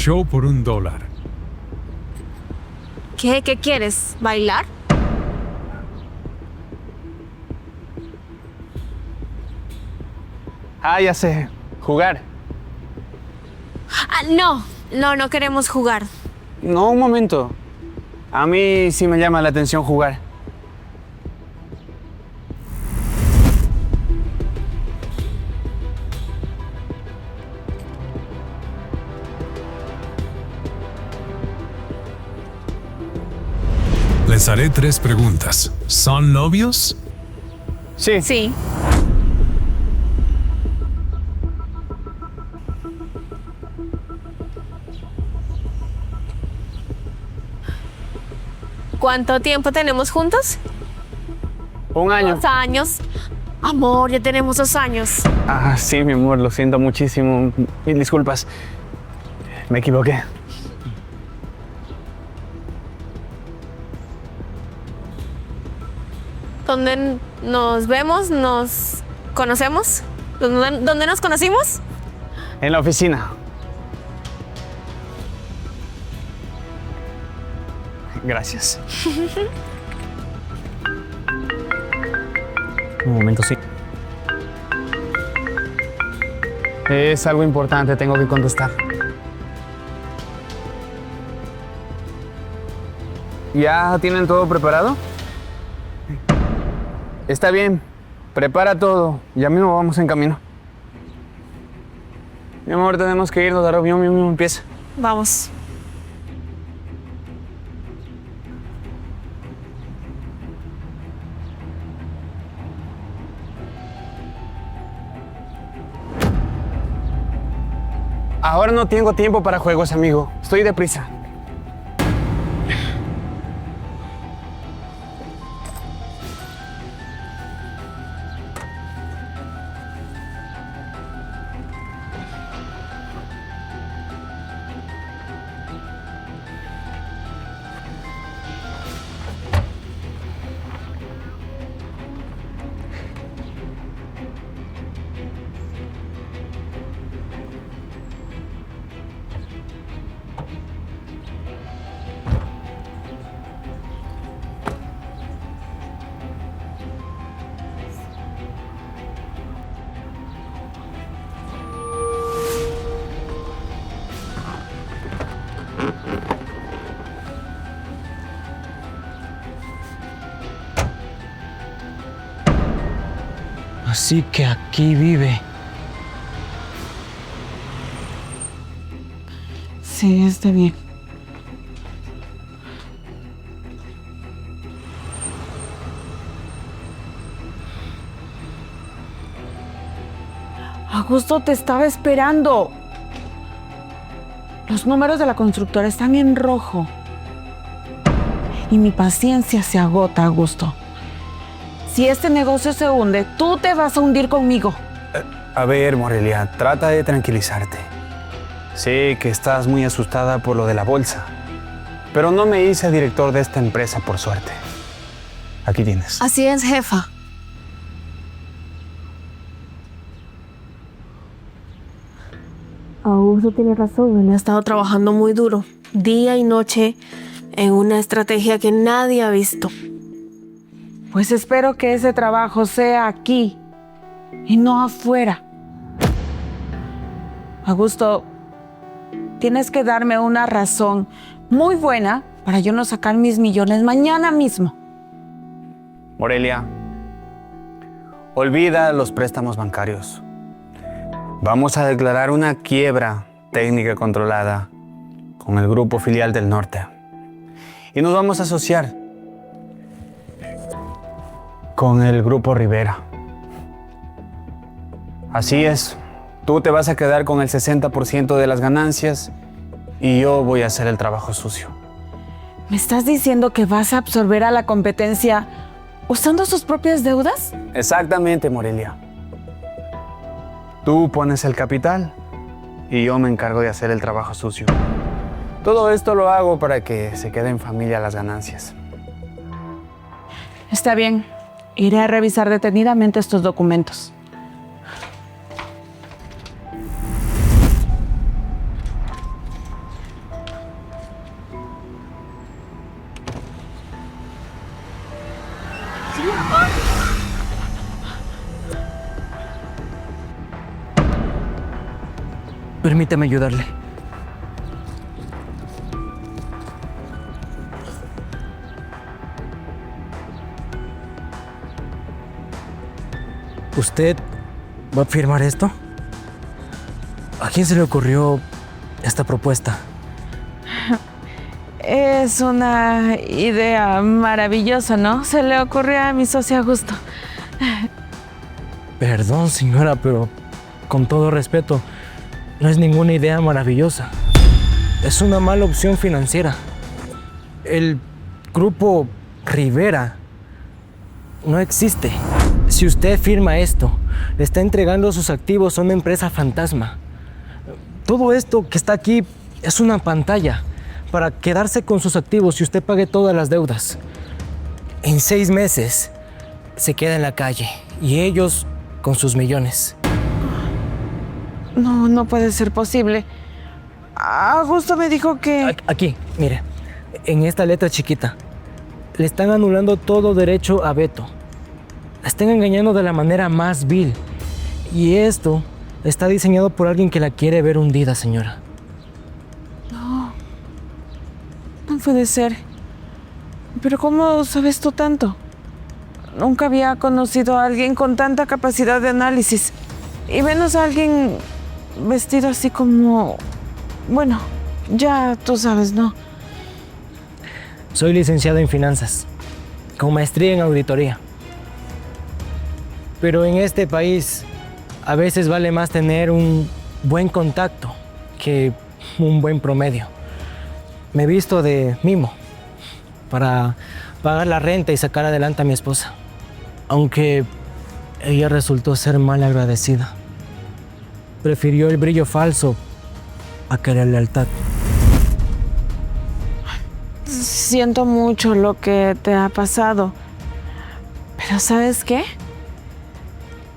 show por $1. ¿Qué quieres? ¿Bailar? Ah, ya sé. Jugar. No queremos jugar. No, un momento. A mí sí me llama la atención jugar. Les haré 3 preguntas. ¿Son novios? Sí. Sí. ¿Cuánto tiempo tenemos juntos? 1 año. 2 años. Amor, ya tenemos 2 años. Ah, sí, mi amor, lo siento muchísimo. Mil disculpas. Me equivoqué. ¿Dónde nos vemos? ¿Nos conocemos? ¿Dónde nos conocimos? En la oficina. Gracias. Un momento, sí. Es algo importante, tengo que contestar. ¿Ya tienen todo preparado? Está bien, prepara todo. Ya mismo vamos en camino. Mi amor, tenemos que irnos, la reunión mismo empieza. Vamos. Ahora no tengo tiempo para juegos, amigo. Estoy deprisa. Así que aquí vive. Sí, está bien. Augusto, te estaba esperando. Los números de la constructora están en rojo. Y mi paciencia se agota, Augusto. Si este negocio se hunde, tú te vas a hundir conmigo. A ver, Morelia, trata de tranquilizarte. Sé que estás muy asustada por lo de la bolsa, pero no me hice director de esta empresa por suerte. Aquí tienes. Así es, jefa. Augusto tiene razón. Él ha estado trabajando muy duro, día y noche, en una estrategia que nadie ha visto. Pues espero que ese trabajo sea aquí y no afuera. Augusto, tienes que darme una razón muy buena para yo no sacar mis millones mañana mismo. Morelia, olvida los préstamos bancarios. Vamos a declarar una quiebra técnica controlada con el grupo filial del norte. Y nos vamos a asociar con el grupo Rivera. Así es, tú te vas a quedar con el 60% de las ganancias y yo voy a hacer el trabajo sucio. ¿Me estás diciendo que vas a absorber a la competencia usando sus propias deudas? Exactamente, Morelia. Tú pones el capital y yo me encargo de hacer el trabajo sucio. Todo esto lo hago para que se quede en familia las ganancias. Está bien. Iré a revisar detenidamente estos documentos. Permítame ayudarle. ¿Usted va a firmar esto? ¿A quién se le ocurrió esta propuesta? Es una idea maravillosa, ¿no? Se le ocurrió a mi socio Augusto. Perdón, señora, pero con todo respeto, no es ninguna idea maravillosa. Es una mala opción financiera. El grupo Rivera no existe. Si usted firma esto, le está entregando sus activos a una empresa fantasma. Todo esto que está aquí es una pantalla para quedarse con sus activos y usted pague todas las deudas. En 6 meses se queda en la calle y ellos con sus millones. No, no puede ser posible. Augusto me dijo que... Aquí, mire, en esta letra chiquita, le están anulando todo derecho a veto. La están engañando de la manera más vil. Y esto está diseñado por alguien que la quiere ver hundida, señora. No puede ser. Pero ¿cómo sabes tú tanto? Nunca había conocido a alguien con tanta capacidad de análisis. Y menos a alguien vestido así como... Bueno, ya tú sabes, ¿no? Soy licenciado en finanzas, con maestría en auditoría. Pero en este país a veces vale más tener un buen contacto que un buen promedio. Me he visto de mimo para pagar la renta y sacar adelante a mi esposa. Aunque ella resultó ser mal agradecida. Prefirió el brillo falso a querer lealtad. Siento mucho lo que te ha pasado. Pero ¿sabes qué?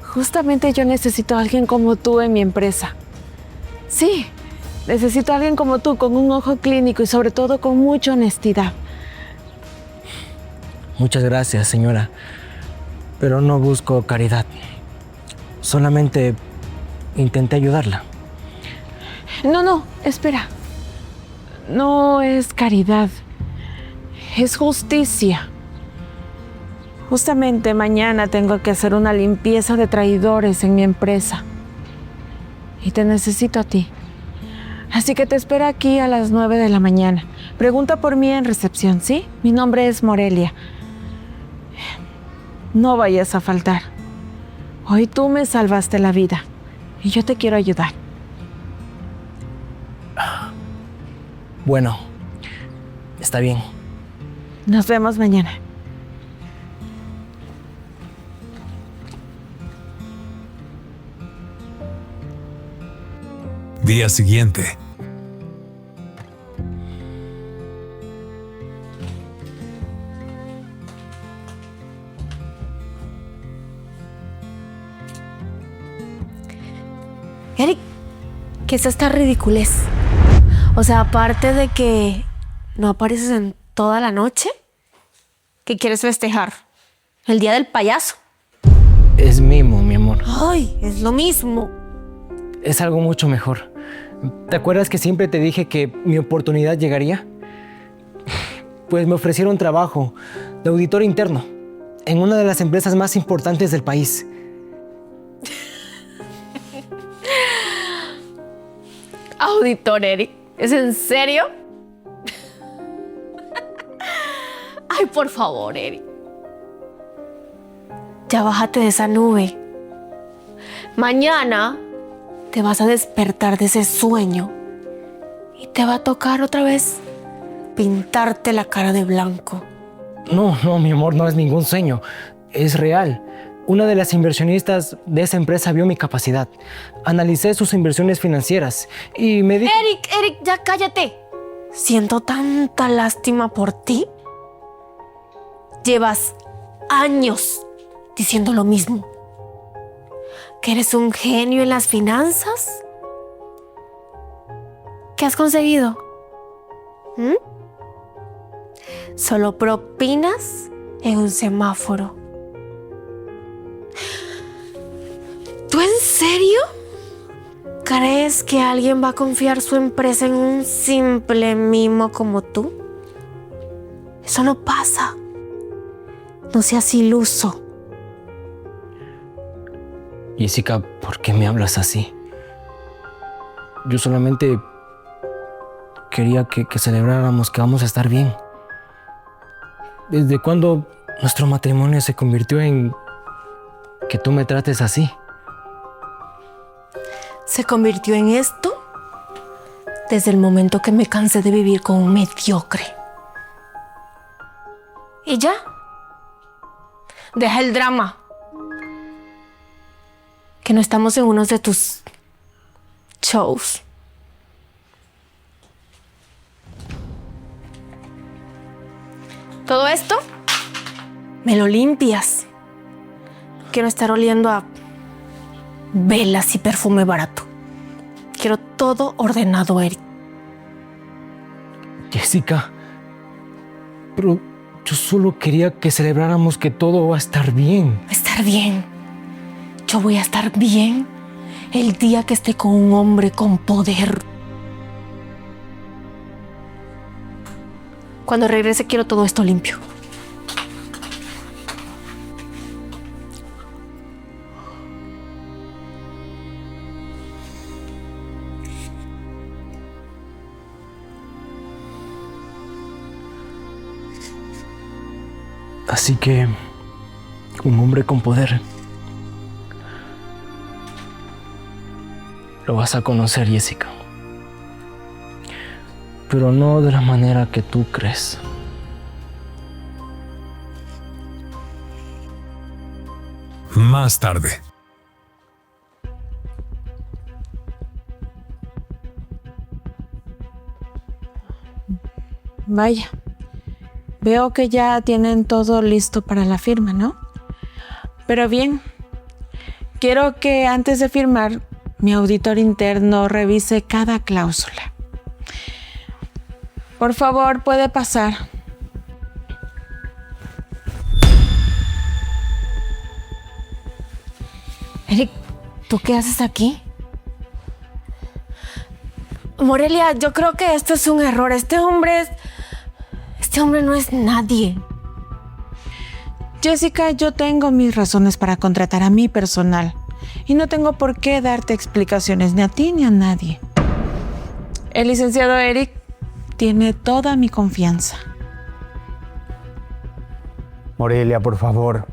Justamente yo necesito a alguien como tú en mi empresa. Sí, necesito a alguien como tú con un ojo clínico y sobre todo con mucha honestidad. Muchas gracias, señora. Pero no busco caridad. Solamente intenté ayudarla. No, espera. No es caridad. Es justicia. Justamente mañana tengo que hacer una limpieza de traidores en mi empresa. Y te necesito a ti. Así que te espero aquí a las 9 de la mañana. Pregunta por mí en recepción, ¿sí? Mi nombre es Morelia. No vayas a faltar. Hoy tú me salvaste la vida. Y yo te quiero ayudar. Bueno, está bien. Nos vemos mañana. Día siguiente. Eric, ¿qué es esta ridiculez? O sea, aparte de que no apareces en toda la noche, ¿qué quieres festejar? ¿El día del payaso? Es mimo, mi amor. Ay, es lo mismo. Es algo mucho mejor. ¿Te acuerdas que siempre te dije que mi oportunidad llegaría? Pues me ofrecieron trabajo de auditor interno en una de las empresas más importantes del país. Auditor, Eric, ¿es en serio? Ay, por favor, Eric. Ya bájate de esa nube. Mañana te vas a despertar de ese sueño y te va a tocar otra vez pintarte la cara de blanco. No, mi amor, no es ningún sueño. Es real. Una de las inversionistas de esa empresa vio mi capacidad. Analicé sus inversiones financieras y me dijo... Eric, ya cállate. Siento tanta lástima por ti. Llevas años diciendo lo mismo. ¿Que eres un genio en las finanzas? ¿Qué has conseguido? Solo propinas en un semáforo. ¿Tú en serio ¿Crees que alguien va a confiar su empresa en un simple mimo como tú? Eso no pasa. No seas iluso. Jessica, ¿por qué me hablas así? Yo solamente quería que celebráramos que vamos a estar bien. ¿Desde cuándo nuestro matrimonio se convirtió en que tú me trates así? Se convirtió en esto desde el momento que me cansé de vivir con un mediocre. Y ya. Deja el drama. Que no estamos en uno de tus shows. Todo esto me lo limpias. Quiero estar oliendo a velas y perfume barato. Quiero todo ordenado, Eric. Jessica, pero yo solo quería que celebráramos que todo va a estar bien. Estar bien. Yo voy a estar bien el día que esté con un hombre con poder. Cuando regrese quiero todo esto limpio. Así que, un hombre con poder. Lo vas a conocer, Jessica. Pero no de la manera que tú crees. Más tarde. Vaya. Veo que ya tienen todo listo para la firma, ¿no? Pero bien, quiero que antes de firmar, mi auditor interno revise cada cláusula. Por favor, puede pasar. Eric, ¿tú qué haces aquí? Morelia, yo creo que esto es un error. Este hombre no es nadie. Jessica, yo tengo mis razones para contratar a mi personal y no tengo por qué darte explicaciones ni a ti ni a nadie. El licenciado Eric tiene toda mi confianza. Morelia, por favor.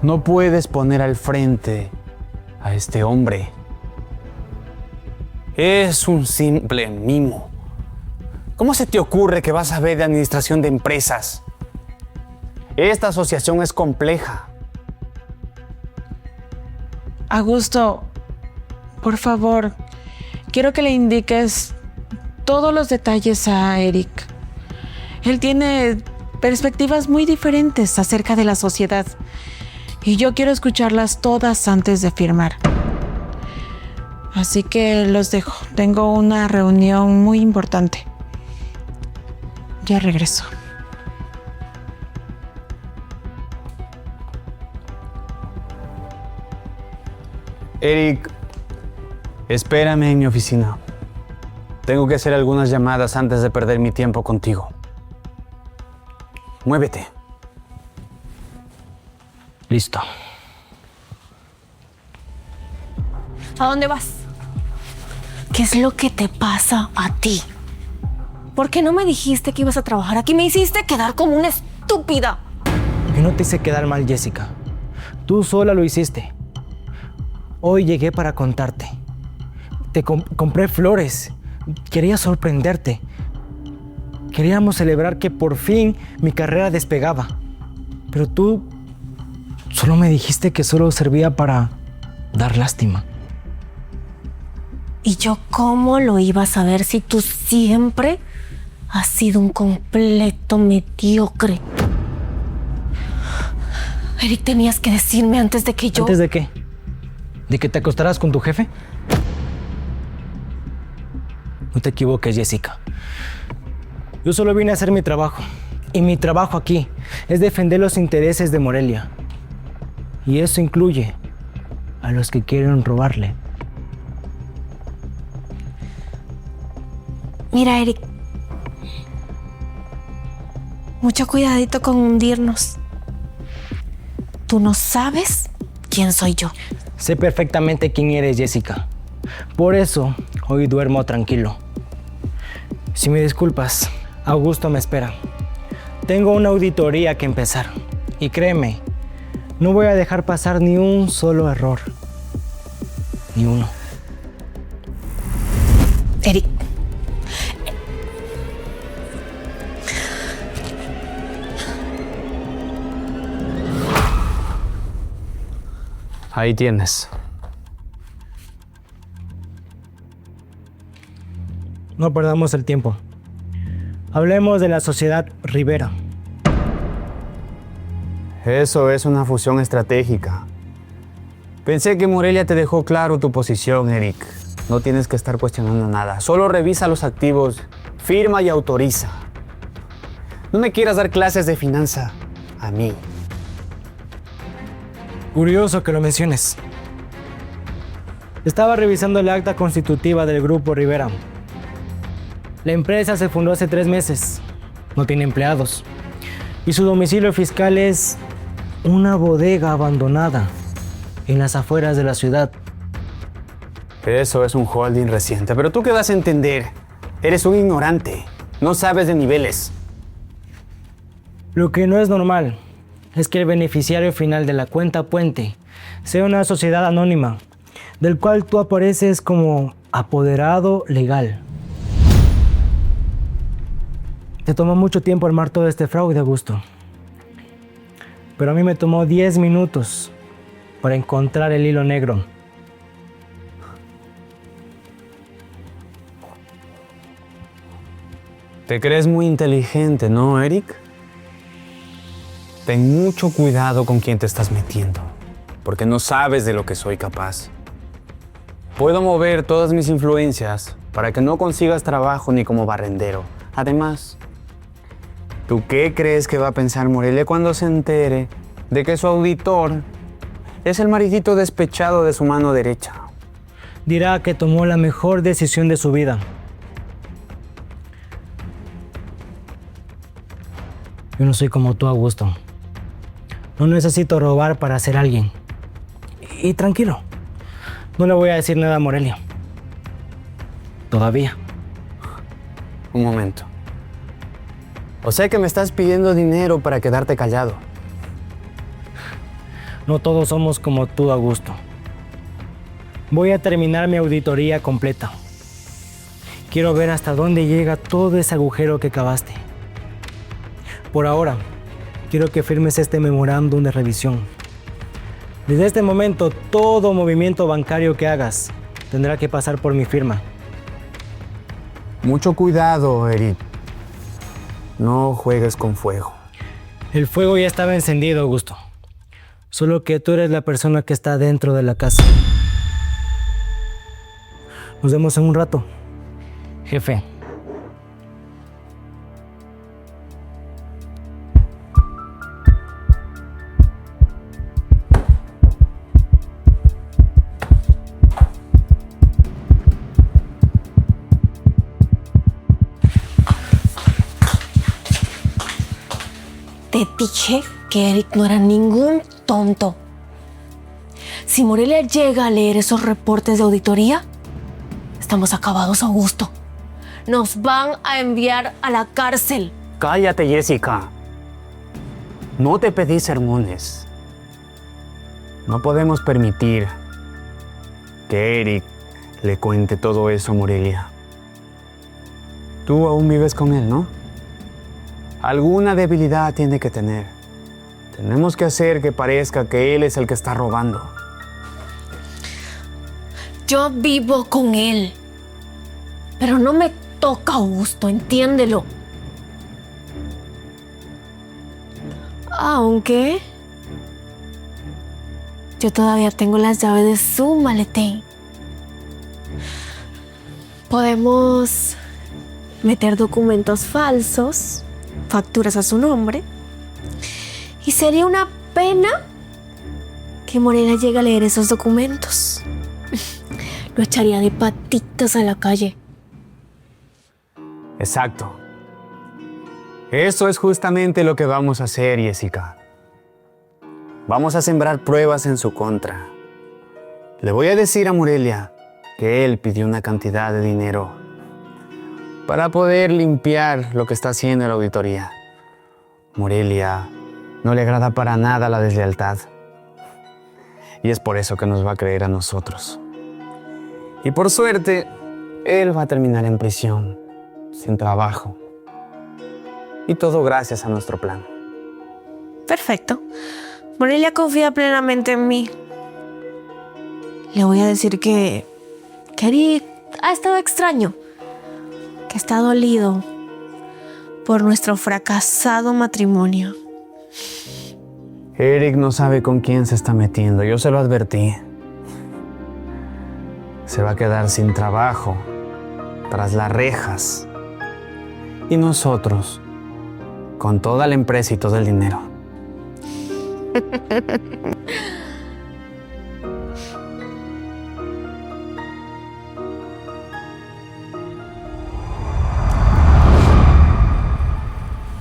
No puedes poner al frente a este hombre. Es un simple mimo. ¿Cómo se te ocurre que vas a ver de administración de empresas? Esta asociación es compleja. Augusto, por favor, quiero que le indiques todos los detalles a Eric. Él tiene perspectivas muy diferentes acerca de la sociedad y yo quiero escucharlas todas antes de firmar. Así que los dejo. Tengo una reunión muy importante. Ya regreso. Eric, espérame en mi oficina. Tengo que hacer algunas llamadas antes de perder mi tiempo contigo. Muévete. Listo. ¿A dónde vas? ¿Qué es lo que te pasa a ti? ¿Por qué no me dijiste que ibas a trabajar aquí? Me hiciste quedar como una estúpida. Yo no te hice quedar mal, Jessica. Tú sola lo hiciste. Hoy llegué para contarte. Te compré flores. Quería sorprenderte. Queríamos celebrar que por fin mi carrera despegaba. Pero tú solo me dijiste que solo servía para dar lástima. ¿Y yo cómo lo iba a saber si tú siempre has sido un completo mediocre? Eric, tenías que decirme antes de que yo... ¿Antes de qué? ¿De que te acostaras con tu jefe? No te equivoques, Jessica. Yo solo vine a hacer mi trabajo. Y mi trabajo aquí es defender los intereses de Morelia. Y eso incluye a los que quieren robarle. Mira, Eric. Mucho cuidadito con hundirnos. Tú no sabes quién soy yo. Sé perfectamente quién eres, Jessica. Por eso, hoy duermo tranquilo. Si me disculpas, Augusto me espera. Tengo una auditoría que empezar. Y créeme, no voy a dejar pasar ni un solo error. Ni uno. Eric. Ahí tienes. No perdamos el tiempo. Hablemos de la sociedad Rivera. Eso es una fusión estratégica. Pensé que Morelia te dejó claro tu posición, Eric. No tienes que estar cuestionando nada. Solo revisa los activos, firma y autoriza. No me quieras dar clases de finanza a mí. Curioso que lo menciones. Estaba revisando el acta constitutiva del Grupo Rivera. La empresa se fundó hace 3 meses. No tiene empleados. Y su domicilio fiscal es una bodega abandonada en las afueras de la ciudad. Eso es un holding reciente, pero tú qué vas a entender. Eres un ignorante. No sabes de niveles. Lo que no es normal es que el beneficiario final de la cuenta puente sea una sociedad anónima, del cual tú apareces como apoderado legal. Te tomó mucho tiempo armar todo este fraude, Augusto. Pero a mí me tomó 10 minutos para encontrar el hilo negro. Te crees muy inteligente, ¿no, Eric? Ten mucho cuidado con quién te estás metiendo, porque no sabes de lo que soy capaz. Puedo mover todas mis influencias para que no consigas trabajo ni como barrendero. Además, ¿tú qué crees que va a pensar Morelia cuando se entere de que su auditor es el maridito despechado de su mano derecha? Dirá que tomó la mejor decisión de su vida. Yo no soy como tú, Augusto. No necesito robar para ser alguien. Y tranquilo, no le voy a decir nada a Morelia. Todavía. Un momento. O sea que me estás pidiendo dinero para quedarte callado. No todos somos como tú, Augusto. Voy a terminar mi auditoría completa. Quiero ver hasta dónde llega todo ese agujero que cavaste. Por ahora, quiero que firmes este memorándum de revisión. Desde este momento, todo movimiento bancario que hagas tendrá que pasar por mi firma. Mucho cuidado, Eric. No juegues con fuego. El fuego ya estaba encendido, Augusto. Solo que tú eres la persona que está dentro de la casa. Nos vemos en un rato, jefe. Te dije que Eric no era ningún tonto. Si Morelia llega a leer esos reportes de auditoría, estamos acabados, Augusto. Nos van a enviar a la cárcel. Cállate, Jessica. No te pedí sermones. No podemos permitir que Eric le cuente todo eso a Morelia. Tú aún vives con él, ¿no? Alguna debilidad tiene que tener. Tenemos que hacer que parezca que él es el que está robando. Yo vivo con él. Pero no me toca, Augusto, entiéndelo. Aunque yo todavía tengo las llaves de su maletín. Podemos meter documentos falsos, facturas a su nombre. Y sería una pena que Morelia llegue a leer esos documentos. Lo echaría de patitas a la calle. Exacto. Eso es justamente lo que vamos a hacer, Jessica. Vamos a sembrar pruebas en su contra. Le voy a decir a Morelia que él pidió una cantidad de dinero para poder limpiar lo que está haciendo la auditoría. Morelia no le agrada para nada la deslealtad. Y es por eso que nos va a creer a nosotros. Y por suerte, él va a terminar en prisión, sin trabajo. Y todo gracias a nuestro plan. Perfecto. Morelia confía plenamente en mí. Le voy a decir que Eric ha estado extraño, que está dolido por nuestro fracasado matrimonio. Eric no sabe con quién se está metiendo, yo se lo advertí. Se va a quedar sin trabajo, tras las rejas. Y nosotros, con toda la empresa y todo el dinero.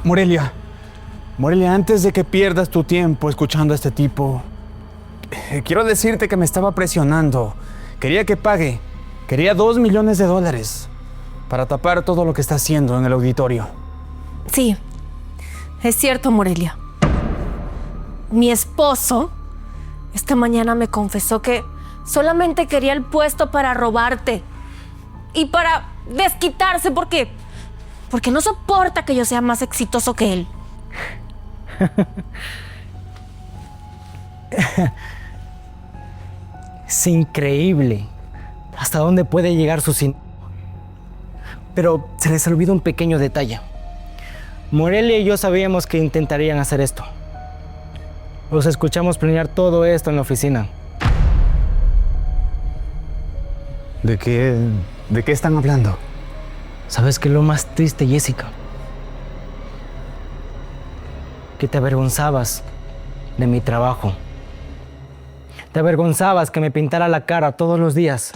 Morelia, antes de que pierdas tu tiempo escuchando a este tipo, quiero decirte que me estaba presionando. Quería que pague. Quería $2 millones para tapar todo lo que está haciendo en el auditorio. Sí, es cierto, Morelia. Mi esposo esta mañana me confesó que solamente quería el puesto para robarte y para desquitarse porque no soporta que yo sea más exitoso que él. Es increíble hasta dónde puede llegar su sin. Pero se les olvidó un pequeño detalle. Morelia y yo sabíamos que intentarían hacer esto. Los escuchamos planear todo esto en la oficina. ¿De qué están hablando? ¿Sabes qué es lo más triste, Jessica? Que te avergonzabas de mi trabajo. Te avergonzabas que me pintara la cara todos los días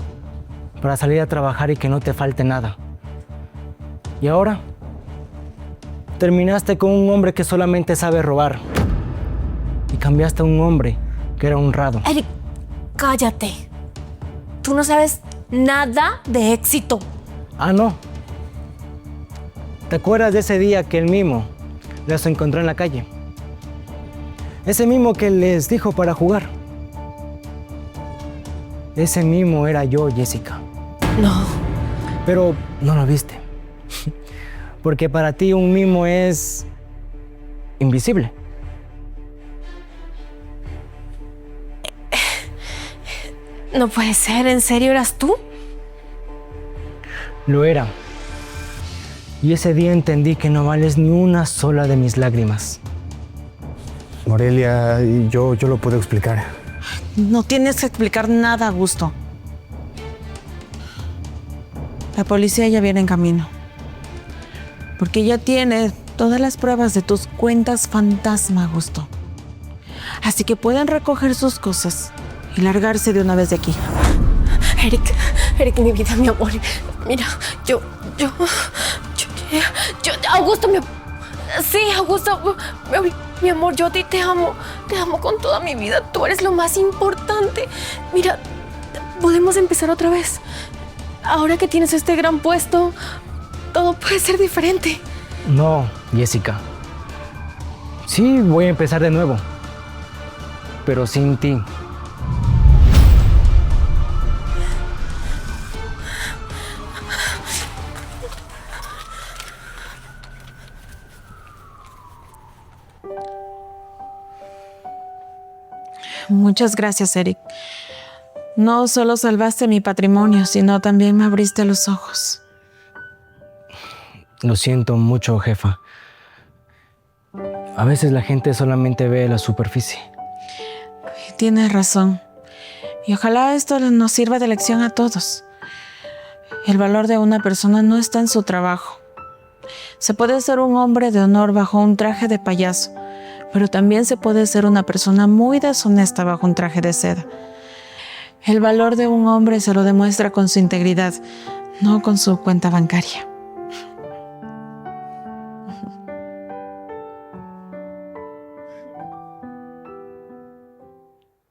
para salir a trabajar y que no te falte nada. Y ahora terminaste con un hombre que solamente sabe robar y cambiaste a un hombre que era honrado. Eric, cállate. Tú no sabes nada de éxito. Ah, no. ¿Te acuerdas de ese día que el mimo los encontró en la calle? Ese mimo que les dijo para jugar. Ese mimo era yo, Jessica. No. Pero no lo viste. Porque para ti un mimo es invisible. No puede ser. ¿En serio eras tú? Lo era. Y ese día entendí que no vales ni una sola de mis lágrimas. Morelia, yo lo puedo explicar. No tienes que explicar nada, Augusto. La policía ya viene en camino. Porque ya tiene todas las pruebas de tus cuentas fantasma, Augusto. Así que pueden recoger sus cosas y largarse de una vez de aquí. Eric, mi vida, mi amor. Mira, Augusto, sí, Augusto, mi amor, yo a ti te amo con toda mi vida. Tú eres lo más importante. Mira, podemos empezar otra vez. Ahora que tienes este gran puesto, todo puede ser diferente. No, Jessica. Sí, voy a empezar de nuevo. Pero sin ti. Muchas gracias, Eric. No solo salvaste mi patrimonio, sino también me abriste los ojos. Lo siento mucho, jefa. A veces la gente solamente ve la superficie. Tienes razón. Y ojalá esto nos sirva de lección a todos. El valor de una persona no está en su trabajo. Se puede ser un hombre de honor bajo un traje de payaso, pero también se puede ser una persona muy deshonesta bajo un traje de seda. El valor de un hombre se lo demuestra con su integridad, no con su cuenta bancaria.